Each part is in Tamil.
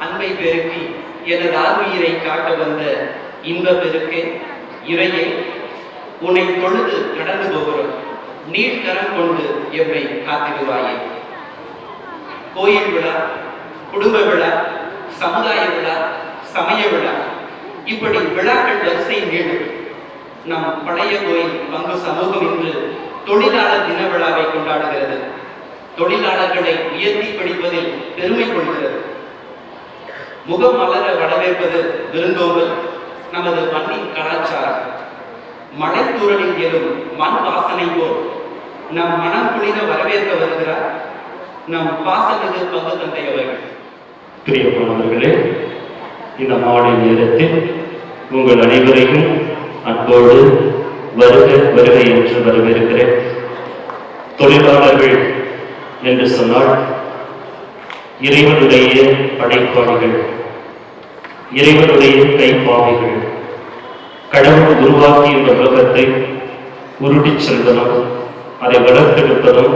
அன்பை பெருக்கி எனது ஆர்வீரை காக்க வந்த இன்ப பெருக்கே இறையே, உன்னை தொழுது நடந்து போகிறோம். நீர்கரம் கொண்டு எம்மை காத்திடுவாயே. கோயில் விழா, குடும்ப விழா, சமுதாய விழா, சமய விழா, இப்படி விழாக்கள் வரிசை நீளும். நம் பழைய கோயில் பங்கு சமூகம் இன்று தொழிலாளர் தின விழாவை கொண்டாடுகிறது. தொழிலாளர்களை உயர்த்தி படிப்பதில் பெருமை கொள்கிறது. முகம் மலர வரவேற்பது விருந்தோம்பல் நமது மண்ணின் கலாச்சாரம். மலைத்தூரலில் எழும் மண் வாசனை போல் நம் மனம் குளிர வரவேற்க வருகிறார் நம் பாசமிகு பங்கு தந்தை அவர்கள். பிரியமானவர்களே, இந்த மாலை நேரத்தில் உங்கள் அனைவரையும் அன்போடு வருக வருக என்று வரவேற்கிறேன். தொழிலாளர்கள் என்று சொன்னால் இறைவனுடைய படைப்பாளிகள், இறைவனுடைய கைப்பாவைகள். கடவுள் உருவாக்கி இந்த உலகத்தை உருட்டிச் செல்வதும், அதை வளர்த்தெடுப்பதும்,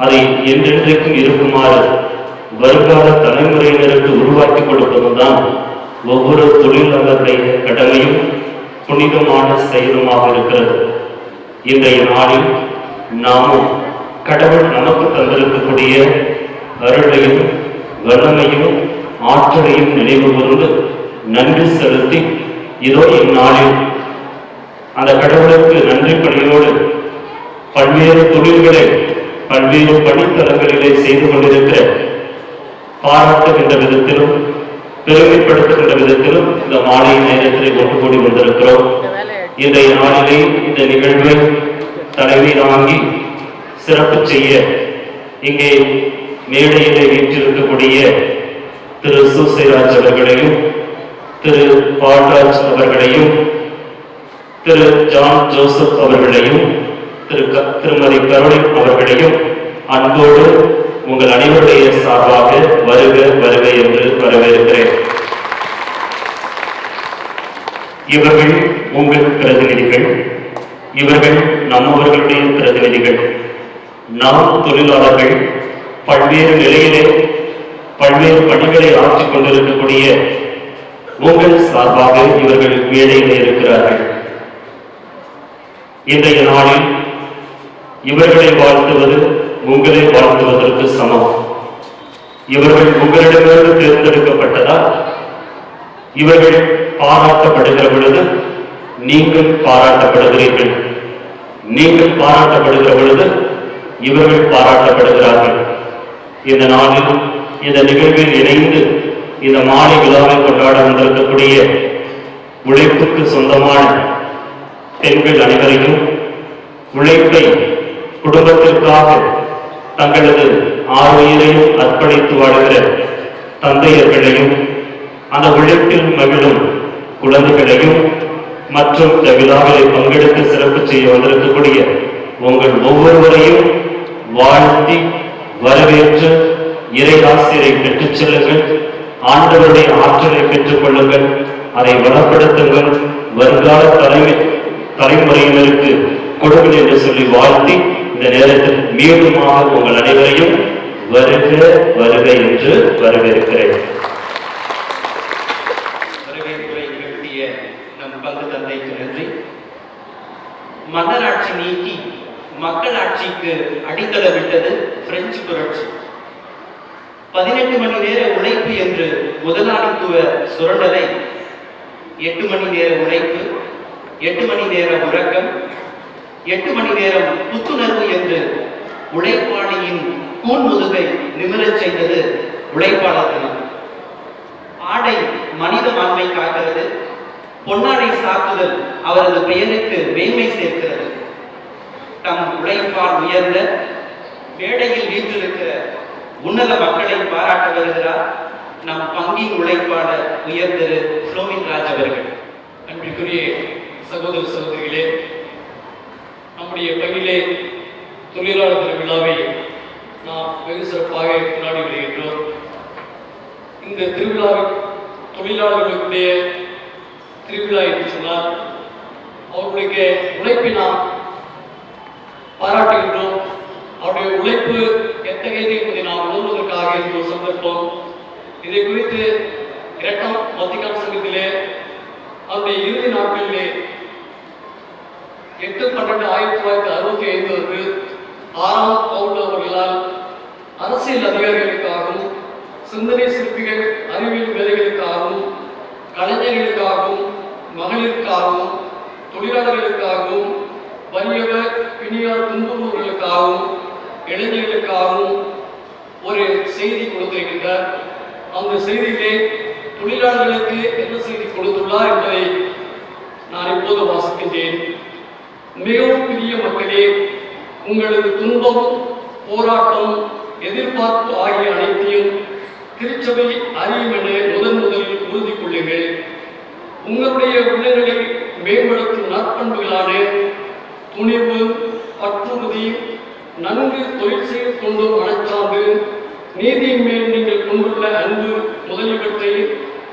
அதை என்றென்றைக்கும் இருக்குமாறு வருங்கால தலைமுறையினருக்கு உருவாக்கி கொடுப்பதும் தான் ஒவ்வொரு தொழிலாளருடைய கடமையும் புனிதமான செயலுமாக இருக்கிறது. இன்றைய நாளில் நாமும் கடவுள் நமக்கு தந்திருக்கக்கூடிய அருளையும் வல்லமையும் ஆற்றலையும் நினைவு கூர்ந்து நன்றி செலுத்தி, இதோ இந்நாளில் அந்த கடவுளுக்கு நன்றி பணியோடு பல்வேறு தொழில்களை பல்வேறு பணித்தளங்களிலே செய்து கொண்டிருக்கிற பாராட்டுகின்ற விதத்திலும் பெருமைப்படுத்துகின்ற விதத்திலும் இந்த மாலை நேரத்தில் ஒன்று கூடி கொண்டிருக்கிறோம். இன்றைய நாளிலே இந்த நிகழ்வை தலைமை தாங்கி சிறப்பு செய்ய இங்கே மேடையிலே வீற்றிருக்கக்கூடிய திரு சூசைராஜ் அவர்களையும், திரு பால்ராஜ் அவர்களையும், திரு ஜான் ஜோசப் அவர்களையும், திருமதி கரோலின் அவர்களையும் அன்போடு உங்கள் அனைவருடைய சார்பாக வருக வருக என்று வரவேற்கிறேன். இவர்கள் உங்கள் பிரதிநிதிகள், இவர்கள் நம்மவர்களுடைய பிரதிநிதிகள். நாம் தொழிலாளர்கள் பல்வேறு நிலையிலே பல்வேறு பணிகளை ஆற்றிக் கொண்டிருக்கக்கூடிய உங்கள் சார்பாக இவர்கள் மேடையிலே இருக்கிறார்கள். இன்றைய நாளில் இவர்களை வாழ்த்துவது உங்களை வாழ்த்துவதற்கு சமம். இவர்கள் உங்களிடமிருந்து தேர்ந்தெடுக்கப்பட்டதால் இவர்கள் பாராட்டப்படுகிற பொழுது நீங்கள் பாராட்டப்படுகிறீர்கள். நீங்கள் பாராட்டப்படுகிற பொழுது இவர்கள் பாராட்டப்படுகிறார்கள். இந்த நாளில் இந்த நிகழ்வில் இணைந்து இந்த மாலை விழாவை கொண்டாட வந்திருக்கக்கூடிய உழைப்புக்கு சொந்தமான பெண்கள் அனைவரையும், உழைப்பை குடும்பத்திற்காக தங்களது ஆர்வத்தையும் அர்ப்பணித்து வாழ்கிற தந்தையர்களையும், அந்த உழைப்பில் மகிழும் குழந்தைகளையும் மற்றும் இந்த விழாவிலே பங்கெடுத்து சிறப்பு செய்ய வந்திருக்கக்கூடிய உங்கள் ஒவ்வொருவரையும் வாழ்த்தி வரவேற்று இறை ஆசிரியரை பெற்றுச் செல்லுங்கள். ஆண்டவருடைய ஆற்றலை பெற்றுக் கொள்ளுங்கள். அதை வளப்படுத்துங்கள். வருங்கால தலைமுறையினருக்கு கொடுங்கள் என்று சொல்லி வாழ்த்தி இந்த நேரத்தில் மீண்டுமாக உங்கள் அனைவரையும் வருக வருக என்று வரவேற்கிறேன். வரவேற்புரை நிகழ்த்திய நம் பங்கு தந்தைக்கு நன்றி. மன்னராட்சி நீக்கி மக்களாட்சிக்கு அடித்தளமிட்டது பிரெஞ்சு புரட்சி. 18 மணி நேர உழைப்பு என்று முதலாளித்துவ சுரண்டலை 8 மணி நேர உழைப்பு, 8 மணி நேர உறக்கம், 8 மணி நேரம் புத்துணர்வு என்று உழைப்பாளியின் கூன்முதுகை நிமிரச் செய்தது உழைப்பாளர் தினம். ஆடை மனித மாண்பை காக்கிறது. பொன்னாடை சாத்துதல் அவரது பெயருக்கு மேன்மை சேர்க்கிறது. தம் உழைப்பால் உயர்ந்த மேடையில் வீற்றிருக்கிற உன்னத மக்களை பாராட்ட வருகிறார் நம் பங்கின் உழைப்பாளர் உயர் திரு புளோமின் ராஜ் அவர்கள். அன்பிற்குரிய சகோதர சகோதரிகளே, நம்முடைய பங்கிலே தொழிலாளர் தின விழாவை நாம் வெகு சிறப்பாக கொண்டாடி வருகின்றோம். இந்த திருவிழா தொழிலாளர்களுடைய திருவிழா என்று சொன்னால் அவர்களுடைய உழைப்பை நாம் பாராட்டுகின்றோம். அவருடைய உழைப்பு எத்தகையது என்பதை நாம் உணர்வதற்காக இந்த சந்தர்ப்பம். இதை குறித்து இரண்டாம் வத்திக்கான் சங்கத்திலே அவருடைய இறுதி நாட்களிலே 8/12/1965 அன்று 6ஆம் பவுல் அவர்களால் அரசியல் அதிகாரிகளுக்காகவும் சிந்தனை சிற்பிகள் அறிவியல் வேலைகளுக்காகவும் கலைஞர்களுக்காகவும் மகளிருக்காகவும் தொழிலாளர்களுக்காகவும் வறியவர் பிணியார் துன்புறுவர்களுக்காகவும் இளைஞர்களுக்காகவும் ஒரு செய்தி கொடுத்திருக்கின்றார். அந்த செய்தியிலே தொழிலாளர்களுக்கு என்ன செய்தி கொடுத்துள்ளார் என்பதை நான் இப்போது வாசிக்கின்றேன். மிகவும் பிரிய மக்களே, உங்களது துன்பம், போராட்டம், எதிர்பார்ப்பு ஆகிய அனைத்தையும் திருச்சபை அறியும் என முதலில் உறுதி கொள்ளுங்கள். உங்களுடைய உள்ளங்களை மேம்படுத்தும் நற்பண்புகளான துணிவு, பற்றுறுதி, நன்கு தொழில் செய்து கொண்டும் மனச்சார்பு, நீதியின் மேல் நீங்கள் கொண்டுள்ள அன்பு முதலியவற்றை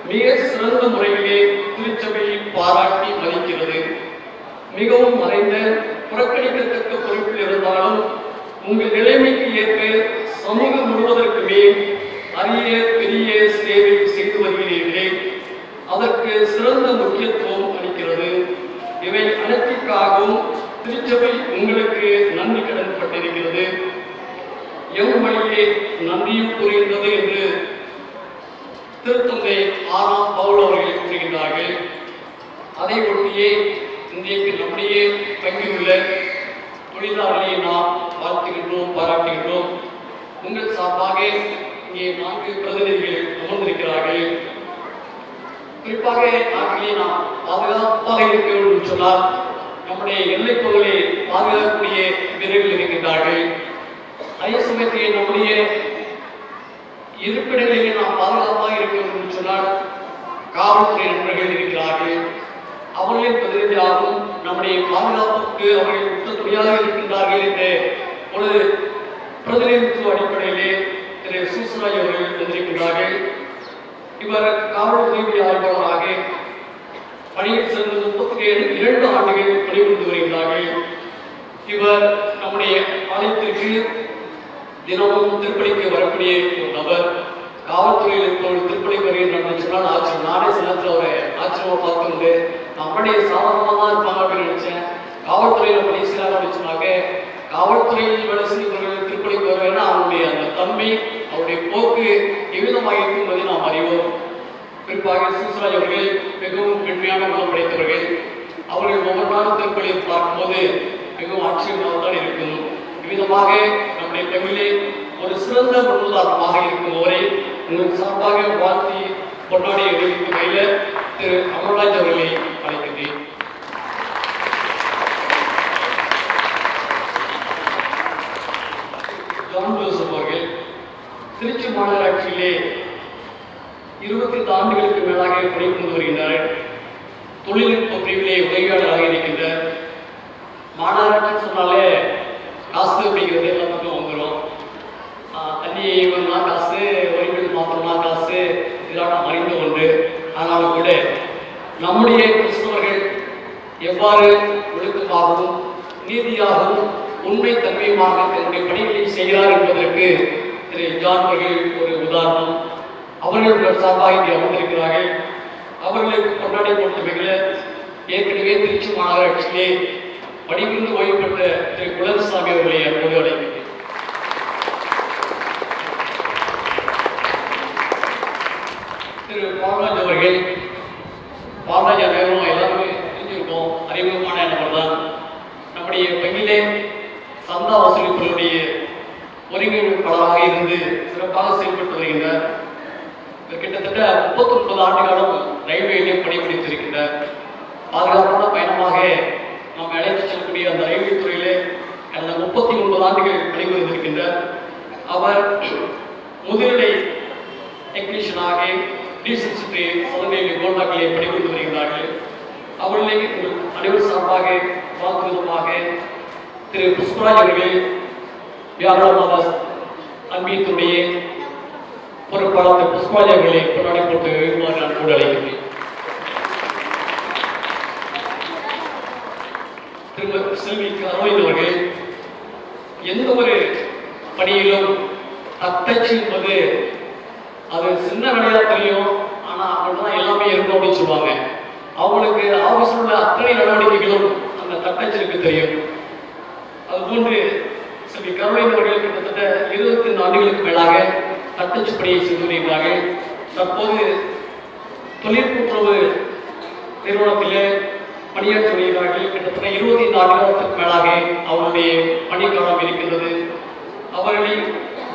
மிக சிறந்த முறையிலே திருச்சபை பாராட்டி மதிக்கிறது. மிகவும் மறைந்த புறக்கணிக்கத்தக்க பொறுப்பில் இருந்தாலும் உங்கள் நிலைமைக்கு ஏற்ப சமூகம் முழுவதற்குமே அரிய பெரிய சேவை செய்து வருகிறீர்களே, அதற்கு சிறந்த முக்கியத்துவம் அளிக்கிறது. இவை அனைத்திற்காகவும் திருச்சபை உங்களுக்கு நன்றி கடன்பட்டிருக்கிறது. எவ் வழியே நன்றியும் புரிகின்றது என்று திருத்தந்தை 6ஆம் பவுல் அவர்கள் கூறுகின்றார்கள். அதை ஒட்டியே இன்றைக்கு நம்முடைய பங்கியுள்ள தொழிலாளர்களை நாம் வாழ்த்துகின்றோம், பாராட்டுகின்றோம். உங்கள் சார்பாக இங்கே 4 பிரதிநிதிகள் அமர்ந்திருக்கிறார்கள். குறிப்பாக நாட்டிலே நாம் பாதுகாப்பாக இருக்க வேண்டும் என்று சொன்னால் நம்முடைய எல்லைப் பகுதியை பாதுகாக்கக்கூடிய வீரர்கள் இருக்கின்றார்கள். அதே சமயத்தில் நம்முடைய இருப்பிடங்களிலே நாம் பாதுகாப்பாக இருக்க வேண்டும் என்று சொன்னால் காவல்துறை நண்பர்கள் இருக்கிறார்கள். அவர்களின் பிரதிநிதியாகவும் நம்முடைய பாதுகாப்புக்கு அவர்கள் உத்தத்துணையாக இருக்கின்றார்கள் என்ற ஒரு பிரதிநிதித்துவ அடிப்படையிலே திரு சூசராஜ் அவர்கள் வந்திருக்கின்றார்கள். இவர் காவல்துறை ஆய்வாளராக பணியில் சேர்ந்து 32 ஆண்டுகள் பணிபுரிந்து வருகிறார்கள். இவர் நம்முடைய ஆலயத்திற்கு தினமும் திருப்பணிக்கு வரக்கூடிய ஒரு நபர். காவல்துறையில் இருப்பவர் திருப்பணிக்கு வருகின்ற சொன்னால் ஆச்சரியம். நானே சில நேரத்தில் ஒரு ஆச்சரியமாக பார்த்துருந்து நம்முடைய சாதாரணமாக தான் இருப்பாங்க அப்படின்னு நினைச்சேன். காவல்துறையில் பணி செய்யலாம் அப்படின்னு சொன்னாங்க. காவல்துறையில் வேலை செய்பவர்கள் திருப்பணிக்கு வருவேன்னா அவருடைய அந்த தன்மை, அவருடைய போக்கு எவ்விதமாக இருக்கும் என்பதை நாம் அறிவோம். குறிப்பாக சூசராஜ் அவர்கள் மிகவும் பெண்மையான குணம் படைத்தவர்கள். அவர்கள் ஒவ்வொரு நாளும் திருப்பணியை பார்க்கும்போது மிகவும் ஆச்சரியமாக தான் இருக்கும். இவ்விதமாக நம்முடைய தமிழே ஒரு சிறந்த முன்னுதாரணமாக இருக்கும் அவரை உங்கள் சார்பாக வாழ்த்தி கொண்டாடி அறிவிக்கும் வகையில் திரு அமர்ராஜ் அவர்களை அழைக்கின்றேன். ஜான் ஜோசப் அவர்கள் திருச்சி மாநகராட்சியிலே 25 ஆண்டுகளுக்கு மேலாக பணிபுரிந்து வருகின்றார். தொழில்நுட்ப பிரிவிலே உதவியாளராக இருக்கின்றார். மாநகராட்சி சொன்னாலே காசு அப்படிங்கிறது எல்லாத்துக்கும் வந்துடும். தண்ணி வரனா காசு, வரிகள் மாற்றம்னா காசு, இதெல்லாம் நாம் அறிந்த ஒன்று. ஆனாலும் கூட நம்முடைய கிறிஸ்தவர்கள் எவ்வாறு ஒழுக்கமாகவும் நீதியாகவும் உண்மை தன்மையுமாக தன்னுடைய பணிகளை செய்கிறார் என்பதற்கு திரு ஜான் அவர்கள் ஒரு உதாரணம். அவர்கள் சார்பாக இங்கே அமர்ந்திருக்கிறார்கள். அவர்களுக்கு கொண்டாடி கொடுத்தவைகளை ஏற்கனவே திருச்சி மாநகராட்சியிலே பணிபுரிந்து ஓய்வு பெற்ற திரு குலசாமி அவர்களை அன்போடு அழைக்கிறேன். திரு பாலராஜ் அவர்கள், பாலராஜ் அனைவரும் எல்லாருமே தெரிஞ்சிருக்கோம், அறிமுகமான நபர் தான். நம்முடைய பங்கிலே சந்தா வசூலிப்பவருடைய ஒருங்கிணைப்பாளராக இருந்து சிறப்பாக செயல்பட்டு வருகின்றார். கிட்டத்தட்ட 39 ஆண்டு காலம் ரயில்வேயிலே பணிபுரித்திருக்கின்றார். பாதுகாப்பான பயணமாக நாம் அழைத்து செல்லக்கூடிய அந்த ரயில்வே துறையிலே கடந்த 39 ஆண்டுகள் பணிபுரிந்திருக்கின்றார். அவர் முதுநிலை டெக்னீஷியனாக டீசல் சிட்டி சதநிலை கோல்டாக்கிலே பணிபுரிந்து வருகிறார்கள். அவர்களை அனைவர் சார்பாக வாழ்த்துவதற்காக திரு புஷ்பராஜ் அவர்கள் வியாபார அன்பியத்துடைய பொறுப்பாளர் திரு புஷ்பராஜ் அவர்களை கொண்டாடி போட்டு நான் கூட அழைக்கிறேன். திரும்ப செல்வி அரோயின் அவர்கள் எந்த ஒரு பணியிலும் தட்டச்சு என்பது அது சின்ன வேலையாக தெரியும், ஆனால் அவங்க தான் எல்லாமே இருக்கும் அப்படின்னு சொல்லுவாங்க. அவங்களுக்கு ஆஃபீஸில் உள்ள அத்தனை நடவடிக்கைகளும் அந்த தட்டச்சலுக்கு தெரியும். அதுபோன்று ஸ்ரீ கருணையின் அவர்கள் கிட்டத்தட்ட 25 ஆண்டுகளுக்கு மேலாக தட்டச்சு பணியை செய்து வருகிறார்கள். தற்போது தொழிற்கூட்டுறவு நிறுவனத்திலே பணியாற்றி வருகிறார்கள். கிட்டத்தட்ட 25 ஆண்டுகளுக்கு மேலாக அவருடைய பணிக்காலம் இருக்கின்றது. அவர்களை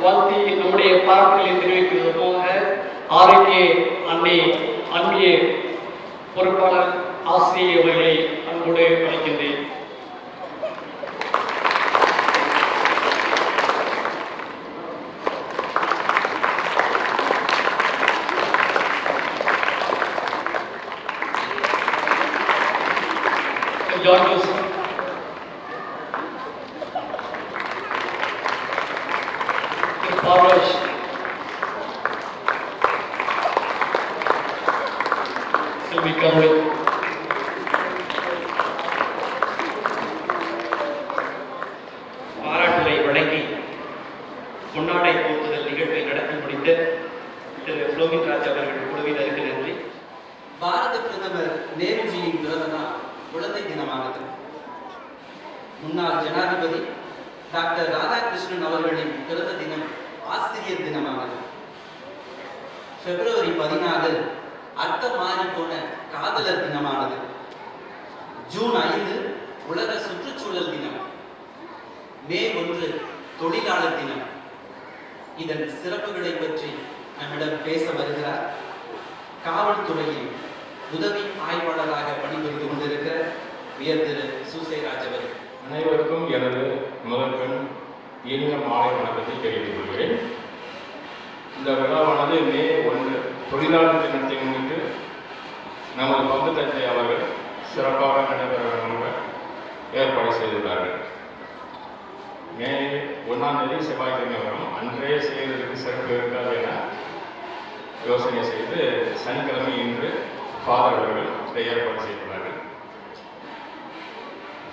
வாழ்த்தி நம்முடைய பாராட்டுகளை தெரிவிக்கிறது போக ஆரோக்கிய அன்பிய பொறுப்பாளர் ஆசிரியர் அவர்களை அன்போடு அழைக்கின்றேன். ஜான் ஜோசப், பாரஸ், செல்வி கருணை, பாராட்டுரை வழங்கி பொன்னாடை போர்த்துதல் நிகழ்வை நடத்தி முடித்த திரு புலோமின்ராஜ் அவர்கள் குழுவினருக்கு நன்றி. பாரத பிரதமர் நேருஜியின் பிறந்த நாள் குழந்தை தினமானது. முன்னாள் ஜனாதிபதி டாக்டர் ராதாகிருஷ்ணன் அவர்களின் பிறந்த தினம் ஆசிரியர் தினமானது. பிப்ரவரி 14 அர்த்தம் மாறி போன காதலர் தினமானது. ஜூன் 5 உலக சுற்றுச்சூழல் தினம். மே 1 தொழிலாளர் தினம். இதன் சிறப்புகளை பற்றி நம்மிடம் பேச வருகிறார் காவல்துறையில் உதவி ஆய்வாளராக பணிபுரிந்து கொண்டிருக்கிற உயர் திரு சூசைராஜ் அவர்கள். அனைவருக்கும் எனது முதற்கண் இனிய மாலை வணக்கத்தை தெரிவித்துக் கொள்கிறேன். இந்த விழாவானது மே 1 தொழிலாளர் தினத்தை முன்னிட்டு நமது பங்கு தந்தை அவர்கள் சிறப்பாக நடைபெற வேண்டும் ஏற்பாடு செய்துள்ளார்கள். மே 1ஆம் தேதி செவ்வாய்க்கிழமை வரும். அன்றைய செய்வதற்கு சிறப்பு இருக்காது என யோசனை செய்து சனிக்கிழமை இன்று ஃபாதர் அவர்கள் இதை ஏற்பாடு செய்துள்ளார்கள்.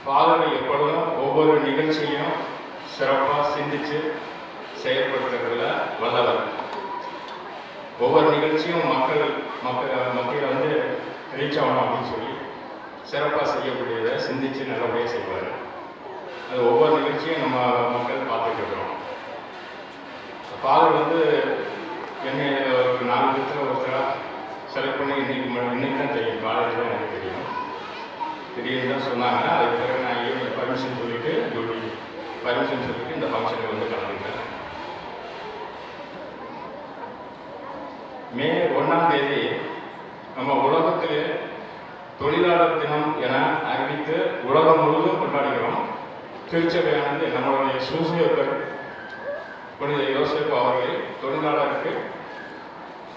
ஃபாதர் எப்பொழுதும் ஒவ்வொரு நிகழ்ச்சியும் சிறப்பாக சிந்தித்து செயல்படுத்துறதுல வல்லவர். ஒவ்வொரு நிகழ்ச்சியும் மக்கள் வந்து ரீச் ஆகணும் அப்படின்னு சொல்லி சிறப்பாக செய்யக்கூடியதை சிந்தித்து நல்லபடியாக செய்வார். அது ஒவ்வொரு நிகழ்ச்சியும் நம்ம மக்கள் பார்த்துட்டு இருக்கிறோம். ஃபாதர் வந்து என்னை ஒரு 4 பேர்த்தில் ஒருத்தராக செலக்ட் பண்ணி இன்னைக்கு தான் தெரியும். காலேஜ் தான் எனக்கு தெரியும். திடீர்னு தான் சொன்னாங்க. அதுக்கு பிறகு நான் ஈவினிங் பர்மிஷன் சொல்லிட்டு இந்த ஃபங்க்ஷனுக்கு வந்து கலந்துக்கிட்டேன். மே 1ஆம் தேதி நம்ம உலகத்திலே தொழிலாளர் தினம் என அறிவித்து உலகம் முழுவதும் கொண்டாடுகிறோம். திருச்சபையானது நம்மளுடைய சூசையப்பர் புனித யோசேப்பு அவர்களை தொழிலாளருக்கு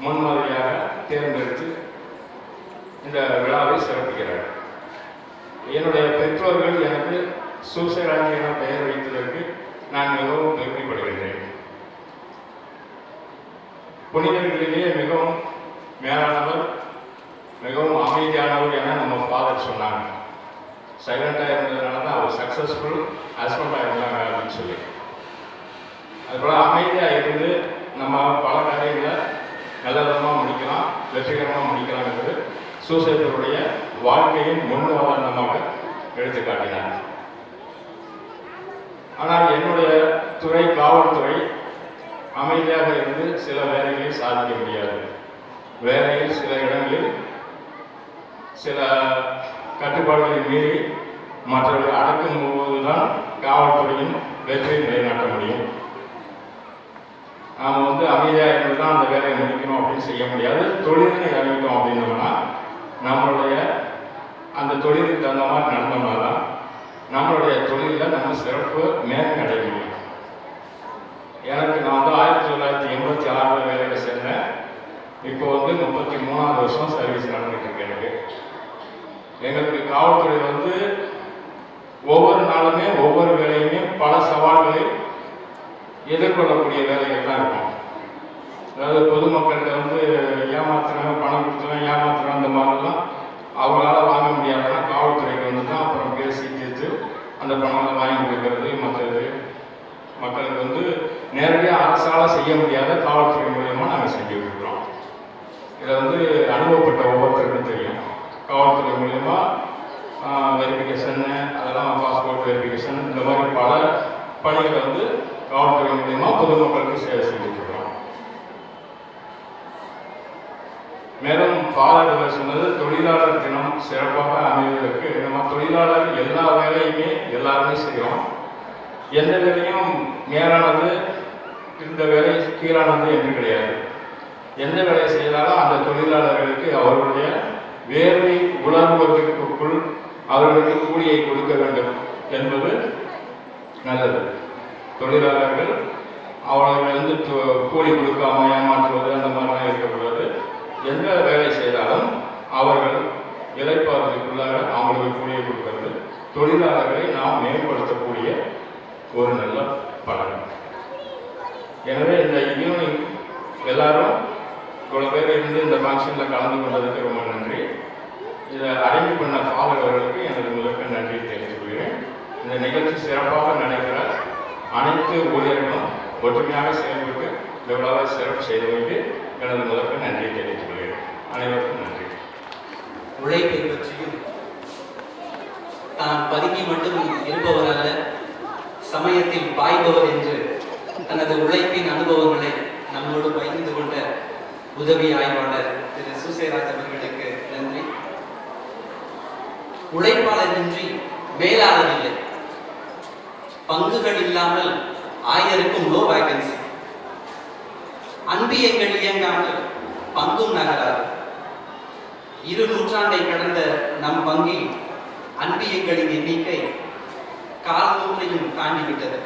முன்மாதிரியாக தேர்ந்தெடுத்து இந்த விழாவை சிறப்பிக்கிறார். என்னுடைய பெற்றோர்கள் எனக்கு சூசைராஜ் என பெயர் வைத்ததற்கு நான் மிகவும் பெருமைப்படுகின்றேன். புனிதர்களிலேயே மிகவும் மேலானவர், மிகவும் அமைதியானவர் என நம்ம ஃபாதர் சொன்னாங்க. சைலண்டாக இருந்ததுனால தான் அவர் சக்ஸஸ்ஃபுல் ஹஸ்பண்டாக இருந்தாங்க அப்படின்னு சொல்லி. அதுபோல் அமைதியாக இருந்து நம்ம பல காரியங்களை நல்ல விதமாக முடிக்கலாம், வெற்றிகரமாக முடிக்கலாம் என்பது சூசையப்பருடைய வாழ்க்கையின் முன்னுதாரணமாக எடுத்து காட்டினார். ஆனால் என்னுடைய துறை காவல்துறை அமைதியாக இருந்து சில வேலைகளை சாதிக்க முடியாது. வேலையில் சில இடங்களில் சில கட்டுப்பாடுகளை மீறி மற்றவர்கள் அடக்கும் போதுதான் காவல்துறையின் வெற்றியை நிலைநாட்ட முடியும். நாம் வந்து அமைதியாக இருந்து தான் அந்த வேலையை முடிக்கணும் அப்படின்னு செய்ய முடியாது. தொழில்னு இறங்கிட்டோம் அப்படின்னோம்னா நம்மளுடைய அந்த தொழிலுக்கு தகுந்த மாதிரி நடந்தோம்னா தான் நம்மளுடைய தொழிலில் நம்ம சிறப்பு மேன்மை அடைய முடியும். எனக்கு நான் வந்து 1986 வேலையில் சேர்ந்தேன். இப்போ வந்து 33ஆவது வருஷம் சர்வீஸ் நடந்துகிட்டு இருக்கு. எங்களுக்கு காவல்துறை வந்து ஒவ்வொரு நாளுமே ஒவ்வொரு வேலையுமே பல சவால்களை எதிர்கொள்ளக்கூடிய வேலைகள் தான் இருக்கும். அதாவது பொதுமக்கள்கிட்ட வந்து ஏமாத்துறோம், பணம் கொடுத்துறோம், ஏமாத்துறோம், அந்த மாதிரிலாம் அவங்களால வாங்க முடியாதுன்னா காவல்துறைக்கு வந்து தான் அப்புறம் பேசி தீர்த்து அந்த பணங்களை வாங்கி கொடுக்கறது. மற்றது மக்களுக்கு வந்து நேரடியாக அரசால் செய்ய முடியாத காவல்துறை மூலயமா நாங்கள் செஞ்சுட்டு இருக்கிறோம். இதை வந்து அனுபவப்பட்ட ஒவ்வொருத்தருக்கும் தெரியும். காவல்துறை மூலயமா வெரிஃபிகேஷன், அதெல்லாம் பாஸ்போர்ட் வெரிஃபிகேஷன், இந்த மாதிரி பல பணிகளை வந்து காவல்துறை மூலயமா பொதுமக்களுக்கு செஞ்சுட்டு இருக்கிறோம். மேலும் ஃபாதர் சொன்னது தொழிலாளர் தினம் சிறப்பாக அமைவதற்கு நம்ம தொழிலாளர் எல்லா வேலையுமே எல்லாருமே செய்கிறோம். எந்த வேலையும் மேலானது இந்த வேலை கீழானது என்று கிடையாது. எந்த வேலை செய்தாலும் அந்த தொழிலாளர்களுக்கு அவர்களுடைய வேர்வை உணர்வதற்குள் அவர்களுக்கு கூலியை கொடுக்க வேண்டும் என்பது நல்லது. தொழிலாளர்கள் அவர்கள் வந்து கூலி கொடுக்காம ஏமாற்றுவது அந்த மாதிரிலாம் இருக்கக்கூடாது. எந்த வேலை செய்தாலும் அவர்கள் இளைப்பாறுதலுக்குள்ளாக அவங்களுக்கு கூலியை கொடுக்கிறது தொழிலாளர்களை நாம் மேம்படுத்தக்கூடிய ஒரு நல்ல பலன். எனவே இந்த ஈவினிங் எல்லாரும் இவ்வளோ பேர் இருந்து இந்த ஃபங்க்ஷனில் கலந்து கொண்டதுக்கு ரொம்ப நன்றி. இதை அரேஞ்ச் பண்ண ஃபாதர் அவர்களுக்கு எனது முதற்க நன்றி தெரிவித்துக் கொள்கிறேன். இந்த நிகழ்ச்சி சிறப்பாக நடைபெற அனைத்து ஊழியர்களும் ஒற்றுமையாக செயல்பட்டு இந்த விழாவை சிறப்பு செய்தமைக்கு எனது முதற்க நன்றி தெரிவித்துக் கொள்கிறேன். அனைவருக்கும் நன்றி. உழைப்பை பற்றியும் தான் பதுங்கி மட்டும் இருப்பவர் அல்ல, சமயத்தில் பாய்பவர் என்று தனது உழைப்பின் அனுபவங்களை நம்மோடு பகிர்ந்து கொண்ட உதவி ஆய்வாளர் திரு சூசேராஜ் அவர்களுக்கு நன்றி. உழைப்பாளரின்றி மேலாளர் இல்லை. பங்குகள் இல்லாமல் 1000க்கும் நோ வேகன்சி. அன்பியங்கள் இயங்காமல் பங்கும் நகராது. 2 நூற்றாண்டை கடந்த நம் பங்கில் அன்பியங்களின் எண்ணிக்கை 400 தாண்டிவிட்டது.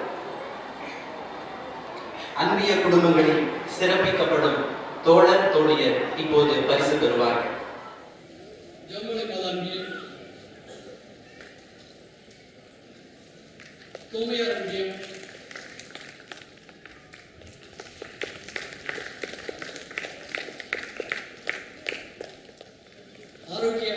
அன்பிய குடும்பங்களில் சிறப்பிக்கப்படும் தோழர் தோழியர் இப்போது பரிசு பெறுவார்கள். ஆரோக்கிய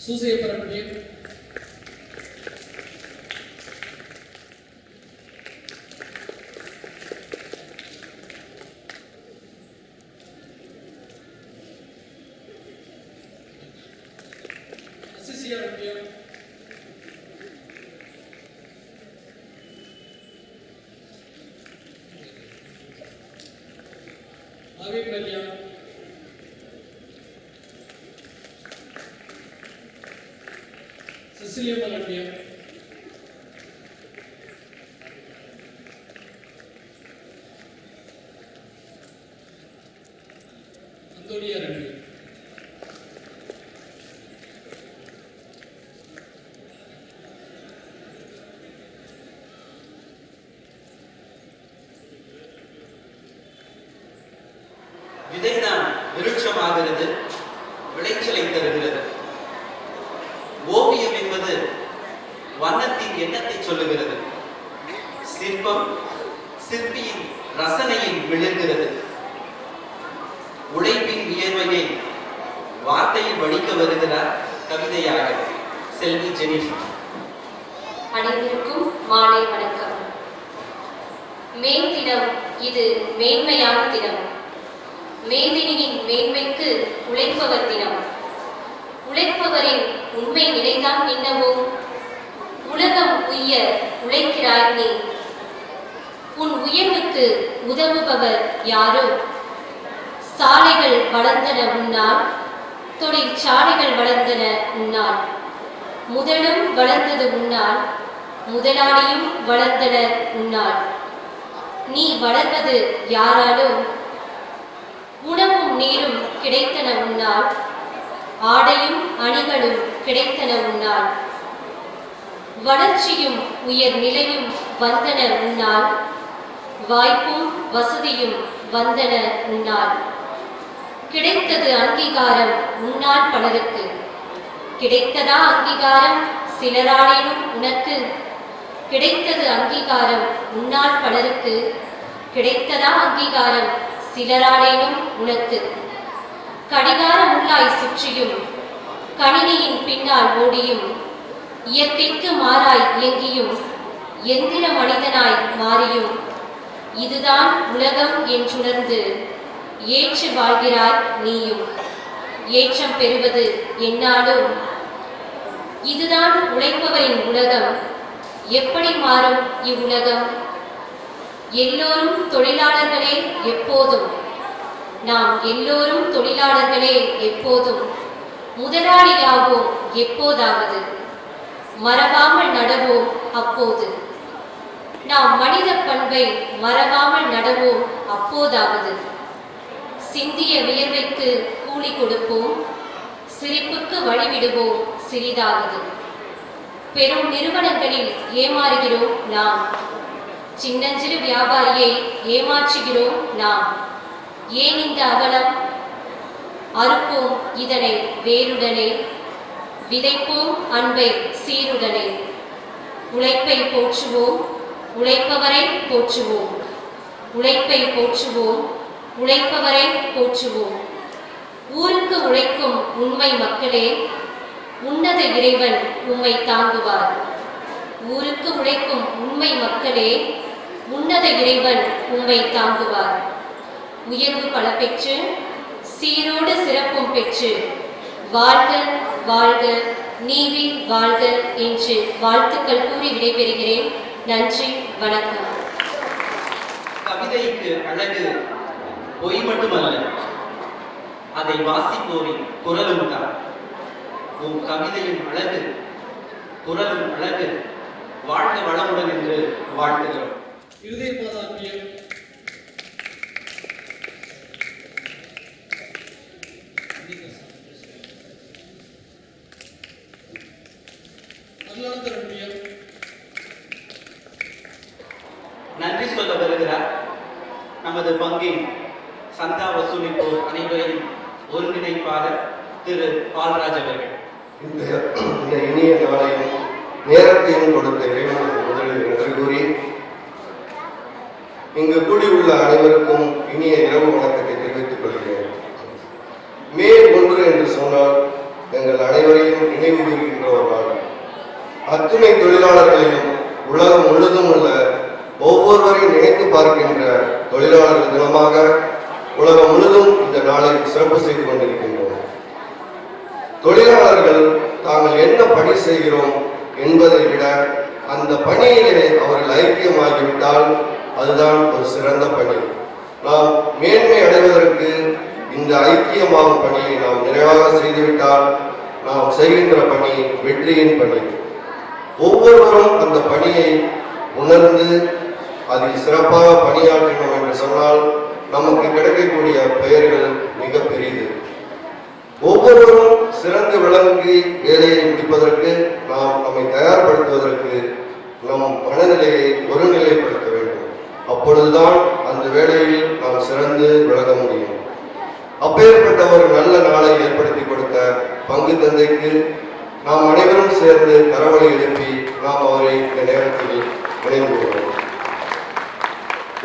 சூசையப்பரம்பிய அசிசியரம்பிய ஆவிமல்யா Cecilia Malampia, Antonia Rampia, விதைதான் விருட்சமாகிறது, விளைச்சலை தருகிறது. ஓவியம் என்பது வண்ணத்தின் எண்ணத்தை சொல்லுகிறது. சிற்பம் சிற்பியின் ரசனையில் விழுகிறது. உழைப்பின் வியர்வையை வார்த்தையில் வடிக்க வருகிறார் கவிதையாக செல்வி ஜெனிஃபர். அனைவருக்கும் மாலை வணக்கம். மே தினம் இது மேன்மையான தினம். மேதினியின் மேன்மைக்கு உழைப்பவர் தினம். உழைப்பவரின் உண்மை நிலைதான் என்னவோ? உலகம் உய்ய உழைக்கிறாய் நீ. உன் உயர்வுக்கு உதவுபவர் யாரோ? சாலைகள் வளர்ந்தன உன்னால், தொழிற்சாலைகள் வளர்ந்தன உன்னால். முதலும் வளர்ந்தது உன்னால், முதலாளியும் வளர்ந்தனர் உன்னால். நீ வளர்வது யாராலோ? உணவும் நீரும் கிடைத்தன உன்னால், ஆடையும் அணிகளும் கிடைத்தன உன்னால். வளர்ச்சியும் உயர் நிலையும் வந்தன உன்னால், வாய்ப்பும் வசதியும் வந்தன உன்னால். கிடைத்தது அங்கீகாரம் உன்னால் பலருக்கு. கிடைத்ததா அங்கீகாரம் சிலராலேனும் உனக்கு? கிடைத்தது அங்கீகாரம் உன்னால் பலருக்கு. கிடைத்ததா அங்கீகாரம் சிலராலேனும் உனக்கு? கடிகாரம் உள்ளாய் சுற்றியும் கணினியின் பின்னால் ஓடியும் இயற்கைக்கு மாறாய் இயங்கியும் எந்திர மனிதனாய் மாறியும் இதுதான் உலகம் என்றுணர்ந்து ஏற்று வாழ்கிறாய் நீயும். ஏற்றம் பெறுவது என்னாலும் இதுதான் உழைப்பவரின் உலகம். எப்படி மாறும் இவ்வுலகம்? எல்லோரும் தொழிலாளர்களே எப்போதும், நாம் எல்லோரும் தொழிலாளர்களே எப்போதும். முதலாளியாவோம் எப்போதாவது, மறவாமல் நடவோம் அப்போது. நாம் மனித பண்பை மறவாமல் நடவோம் அப்போதாவது. சிந்திய வியர்வைக்கு கூலி கொடுப்போம், சிரிப்புக்கு வழிவிடுவோம் சிறிதாவது. பெரும் நிறுவனங்களில் ஏமாறுகிறோம் நாம், சின்னஞ்சிறு வியாபாரியை ஏமாற்றுகிறோம் நாம். ஏன் இந்த அவலம்? அறுப்போம் இதனை வேருடனே, விதைப்போம் அன்பை சீருடனே. உழைப்பை போற்றுவோம், உழைப்பவரை போற்றுவோம். உழைப்பை போற்றுவோம், உழைப்பவரை போற்றுவோம். ஊருக்கு உழைக்கும் உண்மை மக்களே, உன்னத இறைவன் உம்மை தாங்குவார். ஊருக்கு உழைக்கும் உண்மை மக்களே, உன்னத இறைவன் உம்மை தாங்குவார். உயர்வு பல பெற்று சீரோடு சிறப்பும் பெற்று வாழ்க வாழ்க நீவி வாழ்க என்று வாழ்த்துக்கள் கூறி விடைபெறுகிறேன். நன்றி, வணக்கம். கவிதைக்கு அழகு பொய் மட்டுமல்ல, அதை வாசிப்போரின் குரலும் தான். உன் கவிதையின் அழகு, குரலும் அழகு. வாழ்க வளமுடன் என்று வாழ்த்துகிறோம். இருதய பாதாத்தியம் நன்றி சொல்ல வருகிறார் நமது பங்கின் சந்தா வசூலிப்போர் அனைவரையும் ஒருங்கிணைப்பாளர் திரு பால்ராஜ் அவர்கள். இந்த இனிய நாளையும் நேரத்தையும் கொடுத்த இறைவனுக்கு முதலில் நன்றி கூறி, இங்கு கூடியுள்ள அனைவருக்கும் இனிய இரவு வணக்கத்தை தெரிவித்துக் கொள்கிறேன். மே 1 என்று சொன்னால் எங்கள் அனைவரையும் நினைவு கூறுகின்ற ஒரு நாள். அத்துணை தொழிலாளர்களையும் உலகம் முழுதும் உள்ள ஒவ்வொருவரையும் நினைத்து பார்க்கின்ற தொழிலாளர்கள் தினமாக உலகம் முழுதும் இந்த நாளை சிறப்பு செய்து கொண்டிருக்கின்றனர். தொழிலாளர்கள் தாங்கள் என்ன பணி செய்கிறோம் என்பதை விட அந்த பணியிலே அவர்கள் ஐக்கியமாகிவிட்டால் அதுதான் ஒரு சிறந்த பணி. நாம் மேன்மை அடைவதற்கு இந்த ஐக்கியமாகும் பணியை நாம் நிறைவாக செய்துவிட்டால் நாம் செய்கின்ற பணி வெற்றியின் பணி. ஒவ்வொருவரும் அந்த பணியை உணர்ந்து அதில் சிறப்பாக பணியாற்றினோம் என்று சொன்னால் நமக்கு கிடைக்கக்கூடிய பெயர்கள் மிக பெரியது. ஒவ்வொருவரும் சிறந்து விளங்கி வேலையை முடிப்பதற்கு நாம் நம்மை தயார்படுத்துவதற்கு நம் மனநிலையை ஒருநிலைப்படுத்த வேண்டும். அப்பொழுதுதான் அந்த வேலையில் நாம் சிறந்து விளங்க முடியும். அப்பேற்பட்ட ஒரு நல்ல நாளை ஏற்படுத்தி கொடுத்த பங்கு தந்தைக்கு நாம் அனைவரும் சேர்ந்து கரவொலி எழுப்பி நாம் அவரை இந்த நேரத்தில் நினைவு கூறுவோம்.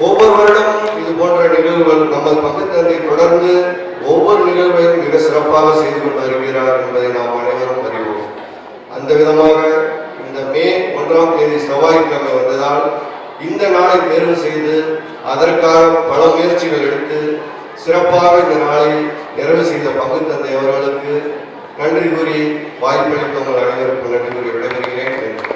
ஒவ்வொரு வருடமும் இது போன்ற நிகழ்வுகள் நமது பங்கு தந்தை தொடர்ந்து ஒவ்வொரு நிகழ்வையும் மிக சிறப்பாக செய்து கொண்டு வருகிறார் என்பதை நாம் அனைவரும் அறிவோம். அந்த விதமாக இந்த மே 1ஆம் தேதி செவ்வாய்க்கிழமை வந்ததால் இந்த நாளை தேர்வு செய்து அதற்காக பல முயற்சிகள் எடுத்து சிறப்பாக இந்த நாளை நிறைவு செய்த பங்கு தந்தை அவர்களுக்கு நன்றி கூறி வாய்ப்பளித்த உங்கள் அனைவருக்கும் நன்றி கூறி விடைபெறுகிறேன்.